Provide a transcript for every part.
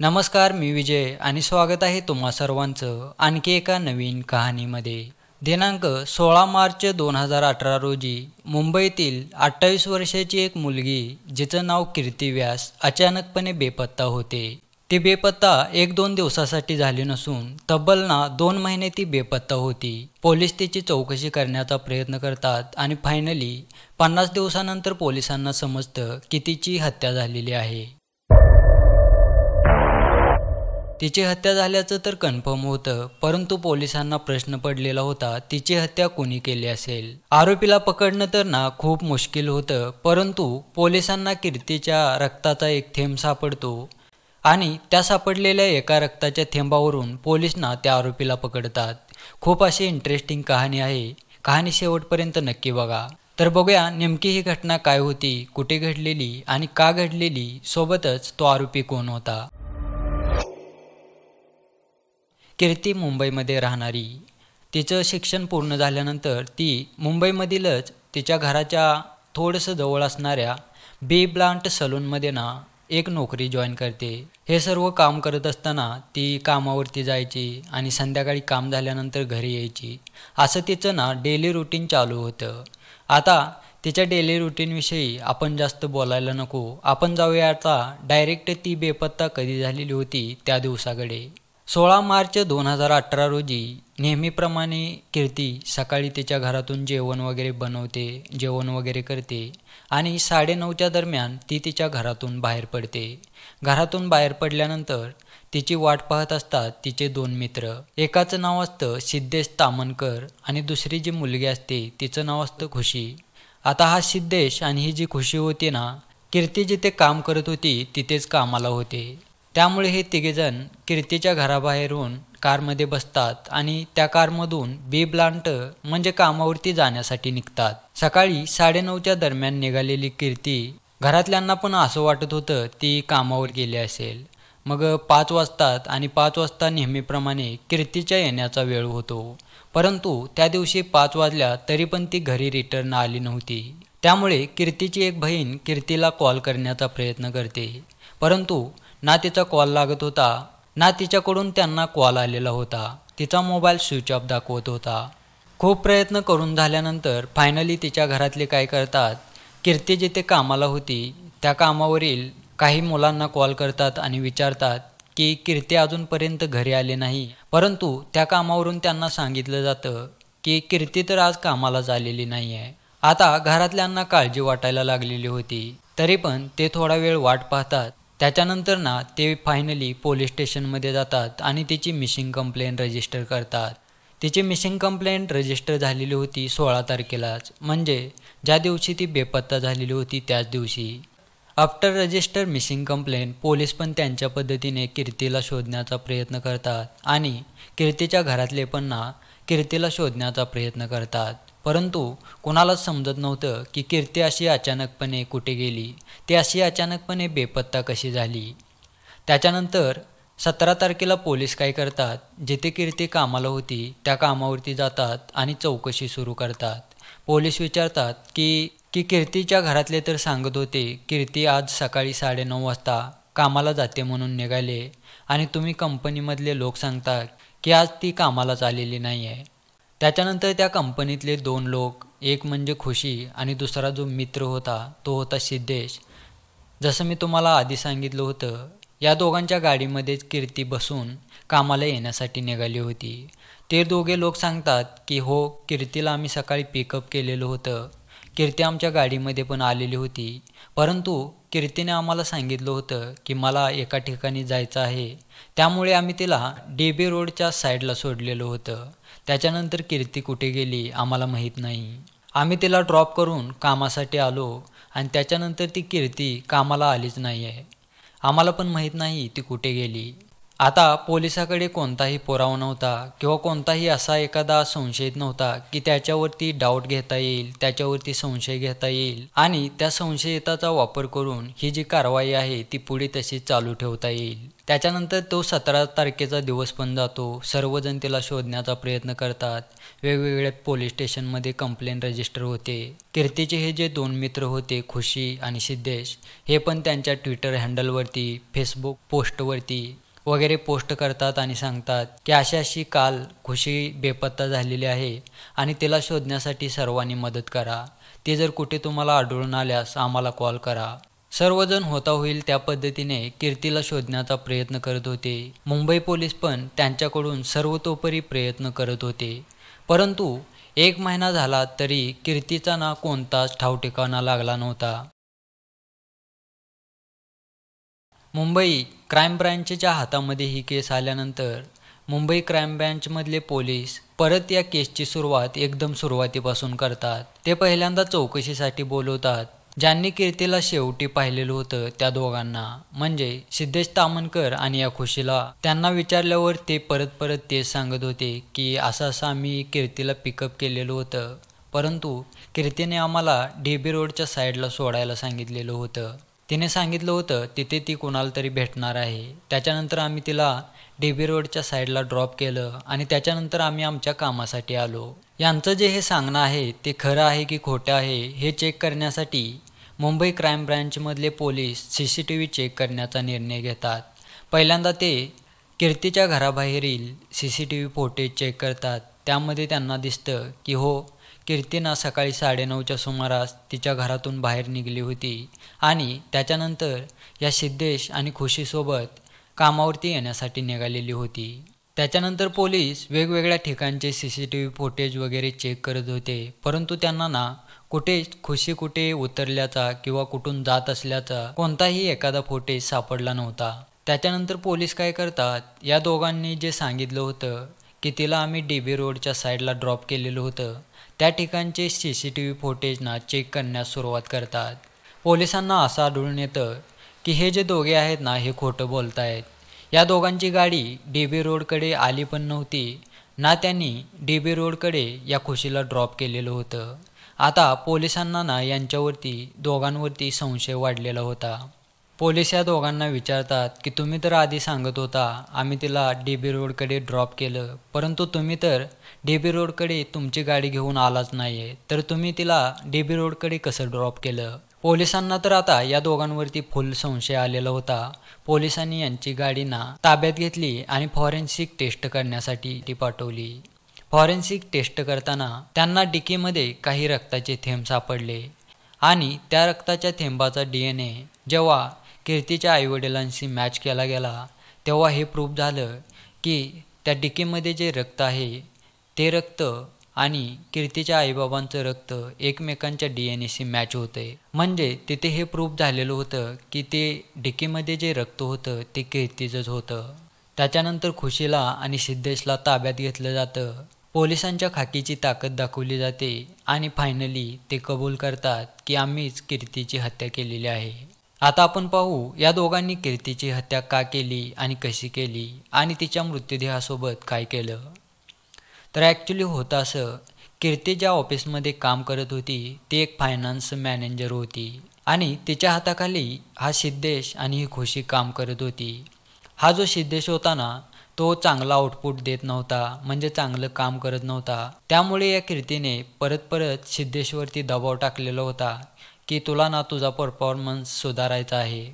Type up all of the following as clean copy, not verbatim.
नमस्कार, मी विजय आणि स्वागत आहे तुम्हा सर्वांचं आणखी एका नवीन कहाणीमध्ये. दिनांक 16 मार्च 2018 रोजी मुंबईतील 28 वर्षाची एक मुलगी जिचं नाव कीर्ती व्यास अचानकपणे बेपत्ता होते. ती बेपत्ता 1-2 दिवसासाठी झाली नसून तब्बल 2 महिने ती बेपत्ता होती. पोलीस तिची चौकशी करण्याचा प्रयत्न करतात आणि फायनली 50 दिवसानंतर पोलिसांना समजतं की तिची हत्या झालेली आहे. तिची हत्या झाल्याचं तर कन्फर्म होतं, परंतु पोलिसांना प्रश्न पडलेला होता तिची हत्या कोणी केली असेल. आरोपीला पकडणं तर खूप मुश्किल होतं, परंतु पोलिसांना कीर्तीच्या रक्ताचा एक थेंब सापडतो आणि त्या सापडलेल्या एका रक्ताच्या थेंबावरून पोलीस त्या आरोपीला पकडतात. खूप अशी इंटरेस्टिंग कहाणी आहे. कहाणी शेवटपर्यंत नक्की बघा. तर बघूया नेमकी ही घटना काय होती, कुठे घडलेली आणि का घडलेली, सोबतच तो आरोपी कोण होता. कीर्ती मुंबईमध्ये राहणारी. तिचं शिक्षण पूर्ण झाल्यानंतर ती मुंबईमधीलच तिच्या घराच्या थोडंसं जवळ असणाऱ्या बी ब्लांट सलूनमध्ये एक नोकरी जॉईन करते. हे सर्व काम करत असताना ती कामावरती जायची आणि संध्याकाळी काम झाल्यानंतर घरी यायची. असं तिचं डेली रुटीन चालू होतं. आता तिच्या डेली रुटीनविषयी आपण जास्त बोलायला नको. आपण जाऊया आता डायरेक्ट ती बेपत्ता कधी झालेली होती त्या दिवसाकडे. 16 मार्च 2018 रोजी नेहमीप्रमाणे कीर्ती सकाळी तिच्या घरातून जेवण वगैरे बनवते, जेवण वगैरे करते आणि 9:30च्या दरम्यान ती तिच्या घरातून बाहेर पडते. घरातून बाहेर पडल्यानंतर तिची वाट पाहत असतात तिचे 2 मित्र. एकाचं नाव असतं सिद्धेश तामणकर आणि दुसरी जी मुलगी असते तिचं नाव असतं खुशी. आता हा सिद्धेश आणि ही जी खुशी होती कीर्ती जिथे काम करत होती तिथेच कामाला होते. त्यामुळे हे तिघेजण कीर्तीच्या घराबाहेरून कारमध्ये बसतात आणि त्या कारमधून बी ब्लांट म्हणजे कामावरती जाण्यासाठी निघतात. सकाळी 9:30च्या दरम्यान निघालेली कीर्ती घरातल्यांना पण असं वाटत होतं ती कामावर गेली असेल. मग 5 वाजतात आणि 5 वाजता नेहमीप्रमाणे कीर्तीच्या येण्याचा वेळ होतो. परंतु त्या दिवशी 5 वाजल्या तरी पण ती घरी रिटर्न आली नव्हती. त्यामुळे कीर्तीची एक बहीण कीर्तीला कॉल करण्याचा प्रयत्न करते, परंतु ना तिचा कॉल लागत होता ना तिच्याकडून त्यांना कॉल आलेला होता. तिचा मोबाईल स्विच ऑफ दाखवत होता. खूप प्रयत्न करून झाल्यानंतर फायनली तिच्या घरातले काय करतात, कीर्ती जिथे कामाला होती त्या कामावरील काही मुलांना कॉल करतात आणि विचारतात की कीर्ती अजूनपर्यंत घरी आली नाही. परंतु त्या कामावरून त्यांना सांगितलं जातं की कीर्ती तर आज कामालाच आलेली नाही आहे. आता घरातल्यांना काळजी वाटायला लागलेली होती, तरी पण ते थोडा वेळ वाट पाहतात. त्याच्यानंतर ते फायनली पोलीस स्टेशनमध्ये जातात आणि तिची मिसिंग कंप्लेंट रजिस्टर करतात. तिची मिसिंग कंप्लेंट रजिस्टर झालेली होती 16 तारखेलाच, म्हणजे ज्या दिवशी ती बेपत्ता झालेली होती त्याच दिवशी. After register missing complaint police पण त्यांच्या पद्धतीने कीर्तीला शोधण्याचा प्रयत्न करतात आणि कीर्तीच्या घरातले पण कीर्तीला शोधण्याचा प्रयत्न करतात. परंतु कोणालाच समजत नव्हतं की कीर्ती अशी अचानकपणे कुठे गेली, ती अशी अचानकपणे बेपत्ता कशी झाली. त्याच्यानंतर 17 तारखेला पोलीस काय करतात, जिथे कीर्ती कामाला होती त्या कामावरती जातात आणि चौकशी सुरू करतात. पोलीस विचारतात की की कीर्तीच्या घरातले तर सांगत होते कीर्ती आज सकाळी 9:30 वाजता कामाला जाते म्हणून निघाले आणि तुम्ही कंपनीमधले लोक सांगता की आज ती कामालाच आलेली नाही आहे. त्याच्यानंतर त्या कंपनीतले 2 लोक, एक म्हणजे खुशी आणि दुसरा जो मित्र होता तो होता सिद्धेश. जसं मी तुम्हाला आधी सांगितलं होतं, या दोघांच्या गाडीमध्येच कीर्ती बसून कामाला येण्यासाठी निघाली होती. ते दोघे लोक सांगतात की हो, कीर्तीला आम्ही सकाळी पिकअप केलेलं होतं, कीर्ती आमच्या गाडीमध्ये पण आलेली होती, परंतु कीर्तीने आम्हाला सांगितलं होतं की मला एका ठिकाणी जायचं आहे, त्यामुळे आम्ही तिला DB रोडच्या साईडला सोडलेलं होतं. त्याच्यानंतर कीर्ती कुठे गेली आम्हाला माहीत नाही. आम्ही तिला ड्रॉप करून कामासाठी आलो आणि त्याच्यानंतर ती कीर्ती कामाला आलीच नाही आहे. आम्हाला पण माहीत नाही ती कुठे गेली. आता पोलिसाकडे कोणताही पुरावा नव्हता किंवा कोणताही असा एखादा संशयित नव्हता की त्याच्यावरती डाऊट घेता येईल, त्याच्यावरती संशय घेता येईल आणि त्या संशयिताचा वापर करून ही जी कारवाई आहे ती पुढे तशीच चालू ठेवता येईल. त्याच्यानंतर तो 17 तारखेचा दिवस पण जातो. सर्वजण तिला शोधण्याचा प्रयत्न करतात. वेगवेगळ्या पोलीस स्टेशनमध्ये कंप्लेंट रजिस्टर होते. कीर्तीचे हे जे 2 मित्र होते, खुशी आणि सिद्धेश, हे पण त्यांच्या ट्विटर हँडलवरती, फेसबुक पोस्टवरती वगैरे पोस्ट करतात आणि सांगतात की अशी अशी काल खुशी बेपत्ता झालेली आहे आणि तिला शोधण्यासाठी सर्वांनी मदत करा. ती जर कुठे तुम्हाला आढळून आल्यास आम्हाला कॉल करा. सर्वजण होता होईल त्या पद्धतीने कीर्तीला शोधण्याचा प्रयत्न करत होते. मुंबई पोलीस पण त्यांच्याकडून सर्वतोपरी प्रयत्न करत होते. परंतु 1 महिना झाला तरी कीर्तीचा ना कोणताच ठावठिकाणा लागला नव्हता. मुंबई क्राईम ब्रँचच्या हातामध्ये ही केस आल्यानंतर मुंबई क्राईम ब्रँचमधले पोलीस परत या केसची सुरुवात एकदम सुरुवातीपासून करतात. ते पहिल्यांदा चौकशीसाठी बोलवतात. ज्यांनी कीर्तीला शेवटी पाहिलेलं होतं त्या दोघांना, म्हणजे सिद्धेश तामणकर आणि या खुशीला, त्यांना विचारल्यावर ते परत तेच सांगत होते की असं आम्ही कीर्तीला पिकअप केलेलं होतं, परंतु कीर्तीने आम्हाला DB रोडच्या साईडला सोडायला सांगितलेलं होतं. तिने सांगितलं होतं तिथे ती कोणाला तरी भेटणार आहे. त्याच्यानंतर आम्ही तिला DB रोडच्या साईडला ड्रॉप केलं आणि त्याच्यानंतर आम्ही आमच्या कामासाठी आलो. यांचं जे हे सांगणं आहे ते खरं आहे की खोटं आहे हे चेक करण्यासाठी मुंबई क्राईम ब्रँचमधले पोलीस CCTV चेक करण्याचा निर्णय घेतात. पहिल्यांदा ते कीर्तीच्या घराबाहेरील CCTV फुटेज चेक करतात. त्यामध्ये त्यांना दिसतं की हो, कीर्तीना सकाळी 9:30च्या सुमारास तिच्या घरातून बाहेर निघाली होती आणि त्याच्यानंतर या सिद्धेश आणि खुशीसोबत कामावरती येण्यासाठी निघालेली होती. त्याच्यानंतर पोलीस वेगवेगळ्या ठिकाणचे CCTV फुटेज वगैरे चेक करत होते, परंतु त्यांना ना खुशी कुठे उतरल्याचा किंवा कुठून जात असल्याचा कोणताही एखादा फुटेज सापडला नव्हता. त्याच्यानंतर पोलीस काय करतात, या दोघांनी जे सांगितलं होतं की तिला आम्ही DB रोडच्या साईडला ड्रॉप केलेलं होतं त्या ठिकाणचे CCTV फुटेजना चेक करण्यास सुरुवात करतात. पोलिसांना असं आढळून येतं की हे जे दोघे आहेत ना हे खोटं बोलत आहेत. या दोघांची गाडी DB रोडकडे आली पण नव्हती ना त्यांनी DB रोडकडे या खुशीला ड्रॉप केलेलं होतं. आता पोलिसांना ना यांच्यावरती दोघांवरती संशय वाढलेला होता. पोलीस या दोघांना विचारतात की तुम्ही तर आधी सांगत होता आम्ही तिला DB रोडकडे ड्रॉप केलं, परंतु तुम्ही तर DB रोडकडे तुमची गाडी घेऊन आलाच नाही, तर तुम्ही तिला DB रोडकडे कसं ड्रॉप केलं? पोलिसांना तर आता या दोघांवरती फुल संशय आलेला होता. पोलिसांनी यांची गाडी ना ताब्यात घेतली आणि फॉरेन्सिक टेस्ट करण्यासाठी ती पाठवली. फॉरेन्सिक टेस्ट करताना त्यांना डिकीमध्ये काही रक्ताचे थेंब सापडले आणि त्या रक्ताच्या थेंबाचा DNA जेव्हा कीर्तीच्या आईवडिलांशी मॅच केला गेला तेव्हा हे प्रूफ झालं की त्या डिकीमध्ये जे रक्त आहे ते रक्त आणि कीर्तीच्या आईबाबांचं रक्त एकमेकांच्या DNAशी मॅच होते. म्हणजे तिथे हे प्रूफ झालेलं होतं की ते डिकीमध्ये जे रक्त होतं ते कीर्तीचंच होतं. त्याच्यानंतर खुशीला आणि सिद्धेशला ताब्यात घेतलं जातं. पोलिसांच्या खाकीची ताकद दाखवली जाते आणि फायनली ते कबूल करतात की आम्हीच कीर्तीची हत्या केलेली आहे. आता आपण पाहू या दोघांनी कीर्तीची हत्या का केली आणि कशी केली आणि तिच्या मृतदेहासोबत काय केलं. तर ॲक्च्युली होतं असं, कीर्ती ज्या ऑफिसमध्ये काम करत होती ती एक फायनान्स मॅनेजर होती आणि तिच्या हाताखाली हा सिद्धेश आणि ही खुशी काम करत होती. हा जो सिद्धेश होता ना तो चांगला आउटपुट देत नव्हता, म्हणजे चांगलं काम करत नव्हता. त्यामुळे या कीर्तीने परत सिद्धेशवरती दबाव टाकलेला होता की तुला ना तुझा परफॉर्मन्स सुधारायचा आहे,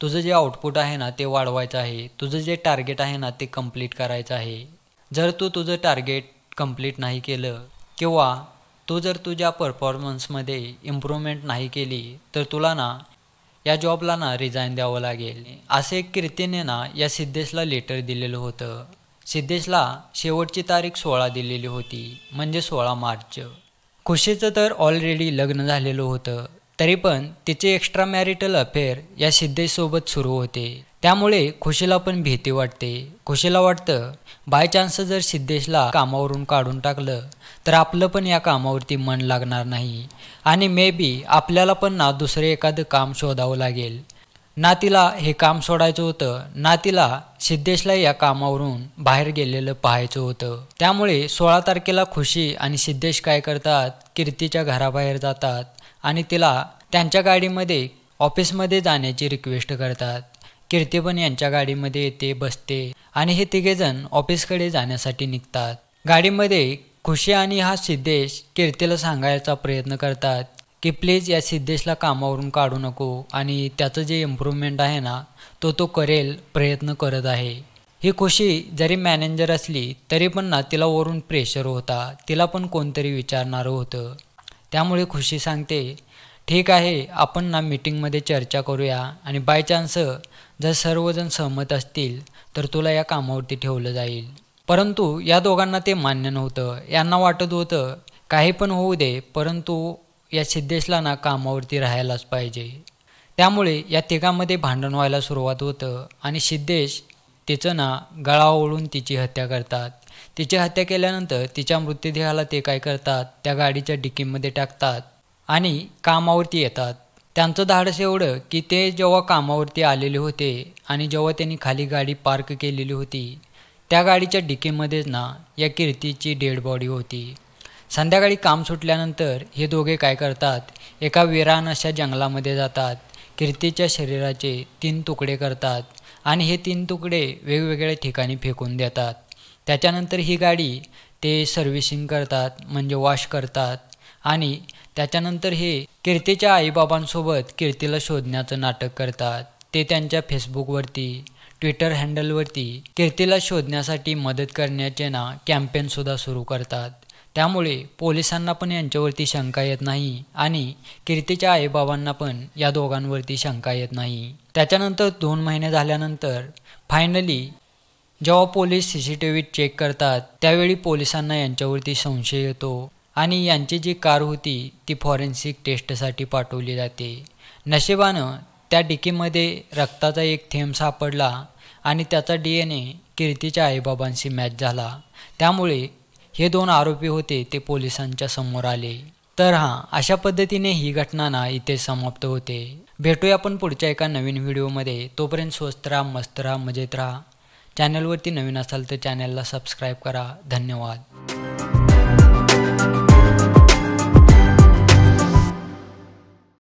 तुझं जे आउटपुट आहे ना ते वाढवायचं आहे, तुझं जे टार्गेट आहे ना ते कंप्लीट करायचं आहे. जर तू तुझं टार्गेट कंप्लीट नाही केलं किंवा तू जर तुझ्या परफॉर्मन्समध्ये इम्प्रूव्हमेंट नाही केली तर तुला ना या जॉबला ना रिझाईन द्यावं लागेल. असे कीर्तीने ना या सिद्धेशला लेटर दिलेलं होतं. सिद्धेशला शेवटची तारीख 16 दिलेली होती, म्हणजे 16 मार्च. खुशीचं तर ऑलरेडी लग्न झालेलं होतं, तरी पण तिचे एक्स्ट्रा मॅरिटल अफेअर या सिद्धेशसोबत सुरू होते. त्यामुळे खुशीला पण भीती वाटते. खुशीला वाटतं बाय चान्स जर सिद्धेशला कामावरून काढून टाकलं तर आपलं पण या कामावरती मन लागणार नाही आणि मे बी आपल्याला पण ना दुसरे एखादं काम शोधावं लागेल. ना तिला हे काम सोडायचं होतं, ना तिला सिद्धेशला या कामावरून बाहेर गेलेलं पाहायचं होतं. त्यामुळे 16 तारखेला खुशी आणि सिद्धेश काय करतात, कीर्तीच्या घराबाहेर जातात आणि तिला त्यांच्या गाडीमध्ये ऑफिसमध्ये जाण्याची रिक्वेस्ट करतात. कीर्ती पण यांच्या गाडीमध्ये येते, बसते आणि हे तिघेजण ऑफिसकडे जाण्यासाठी निघतात. गाडीमध्ये खुशी आणि हा सिद्धेश कीर्तीला सांगायचा प्रयत्न करतात की प्लीज या सिद्धेशला कामावरून काढू नको आणि त्याचं जे इम्प्रूव्हमेंट आहे ना तो करेल, प्रयत्न करत आहे. ही खुशी जरी मॅनेजर असली तरी पण ना तिला वरून प्रेशर होता, तिला पण कोणतरी विचारणारं होतं. त्यामुळे खुशी सांगते ठीक आहे, आपण ना मीटिंगमध्ये चर्चा करूया आणि बाय चान्स जर सर्वजण सहमत असतील तर तुला या कामावरती ठेवलं जाईल. परंतु या दोघांना ते मान्य नव्हतं. यांना वाटत होतं काही पण होऊ दे, परंतु या सिद्धेशला ना कामावरती राहायलाच पाहिजे. त्यामुळे या तिघांमध्ये भांडण व्हायला सुरुवात होतं आणि सिद्धेश तिचं ना गळा ओढून तिची हत्या करतात. तिची हत्या केल्यानंतर तिच्या मृतदेहाला ते काय करतात, त्या गाडीच्या डिकीमध्ये टाकतात आणि कामावरती येतात. त्यांचं धाडस एवढं की ते जेव्हा कामावरती आलेले होते आणि जेव्हा त्यांनी खाली गाडी पार्क केलेली होती त्या गाडीच्या डिकीमध्येच ना या कीर्तीची डेड बॉडी होती. संध्याकाळी काम सुटल्यानंतर हे दोघे काय करतात, एका वेरान अशा जंगलामध्ये जातात. कीर्तीच्या शरीराचे 3 तुकडे करतात आणि हे 3 तुकडे वेगवेगळ्या ठिकाणी फेकून देतात. त्याच्यानंतर ही गाडी ते सर्व्हिसिंग करतात, म्हणजे वॉश करतात आणि त्याच्यानंतर हे कीर्तीच्या आईबाबांसोबत कीर्तीला शोधण्याचं नाटक करतात. ते त्यांच्या फेसबुकवरती, ट्विटर हँडलवरती कीर्तीला शोधण्यासाठी मदत करण्याचे ना कॅम्पेनसुद्धा सुरू करतात. त्यामुळे पोलिसांना पण यांच्यावरती शंका येत नाही आणि कीर्तीच्या आईबाबांना पण या दोघांवरती शंका येत नाही. त्याच्यानंतर 2 महिने झाल्यानंतर फायनली जेव्हा पोलीस CCTV चेक करतात त्यावेळी पोलिसांना यांच्यावरती संशय येतो आणि यांची जी कार होती ती फॉरेन्सिक टेस्टसाठी पाठवली जाते. नशिबानं त्या डिकीमध्ये रक्ताचा एक थेंब सापडला आणि त्याचा DNA कीर्तीच्या आईबाबांशी मॅच झाला. त्यामुळे हे 2 आरोपी होते ते पोलिसांच्या समोर आले. तर अशा पद्धतीने ही घटना ना इथे समाप्त होते. भेटूया आपण पुढच्या एका नवीन व्हिडिओमध्ये. तोपर्यंत स्वस्त राहा, मस्त राहा, मजेत राहा. चॅनलवरती नवीन असाल तर चॅनलला सबस्क्राईब करा. धन्यवाद.